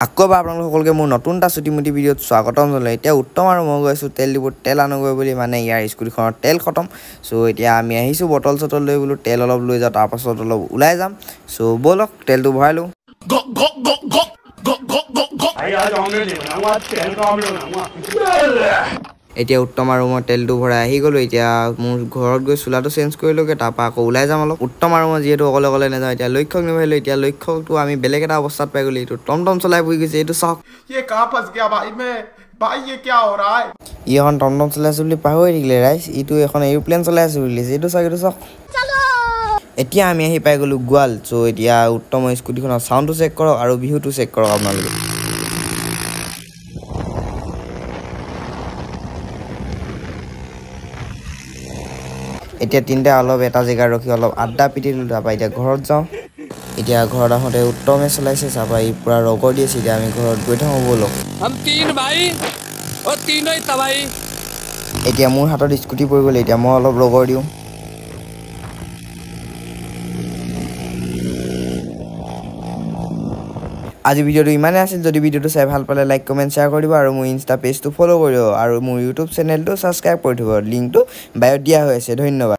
আকৌ আপোনালোক সকলোকে মোৰ নতুন এটা ছুটিমুটি ভিডিঅ'ত স্বাগতম জনালোঁ। এতিয়া উত্তম আৰু মই গৈ আছোঁ তেল ডিপুত তেল আনোগৈ বুলি, মানে ইয়াৰ স্কুটিখনৰ তেল খতম। চ' এতিয়া আমি আহিছোঁ বটল চটল লৈ বোলো তেল অলপ লৈ যাওঁ, তাৰপাছত অলপ ওলাই যাম। চ' ব'লক তেলটো ভৰাই লওঁ। এতিয়া উত্তম আৰু মই তেলটো ভৰাই আহি গ'লোঁ। এতিয়া মোৰ ঘৰত গৈ চোলাটো চেঞ্জ কৰি লওঁগৈ, তাৰপৰা আকৌ ওলাই যাম অলপ। উত্তম আৰু মই যিহেতু অকলে অকলে নাযাওঁ, এতিয়া লক্ষ্যক নিবাহিলোঁ। এতিয়া লক্ষ্যকটো আমি বেলেগ এটা অৱস্থাত পাই গ'লোঁ। এইটো টমটম চলাই বহি গৈছে, এইটো চাওক। ই এখন টমটম চলাই আছে বুলি পাহৰি থাকিলে ৰাইজ, ইটো এখন এৰোপ্লেন চলাই আছে বুলি দিছে, এইটো চাওক, এইটো চাওক। এতিয়া আমি আহি পাই গ'লোঁ গোৱাল। চ' এতিয়া উত্তমৰ স্কুটিখনৰ চাউণ্ডটো চেক কৰক আৰু ভিউটো চেক কৰক আপোনালোকে। এতিয়া তিনিটা অলপ এটা জেগাত ৰখি অলপ আড্ডা পিটিলোঁ, তাৰপৰা এতিয়া ঘৰত যাওঁ। এতিয়া ঘৰত আহোঁতে উত্তমে চলাইছে, তাৰপৰা ই পূৰা ৰগৰ দি আছে। এতিয়া আমি ঘৰত গৈ থাকোঁ ব'লক। এতিয়া মোৰ হাতত স্কুটি পৰি গ'ল, এতিয়া মই অলপ ৰগৰ দিওঁ। আজি ভিডিঅ'টো ইমানেই আছিল। যদি ভিডিঅ'টো চাই ভাল পালে লাইক কমেণ্ট শ্বেয়াৰ কৰি দিব আৰু মোৰ ইনষ্টা পেজটো ফ'ল' কৰি দিব আৰু মোৰ ইউটিউব চেনেলটো ছাবস্ক্ৰাইব কৰি দিব। লিংকটো বায়'ত দিয়া হৈ আছে। ধন্যবাদ।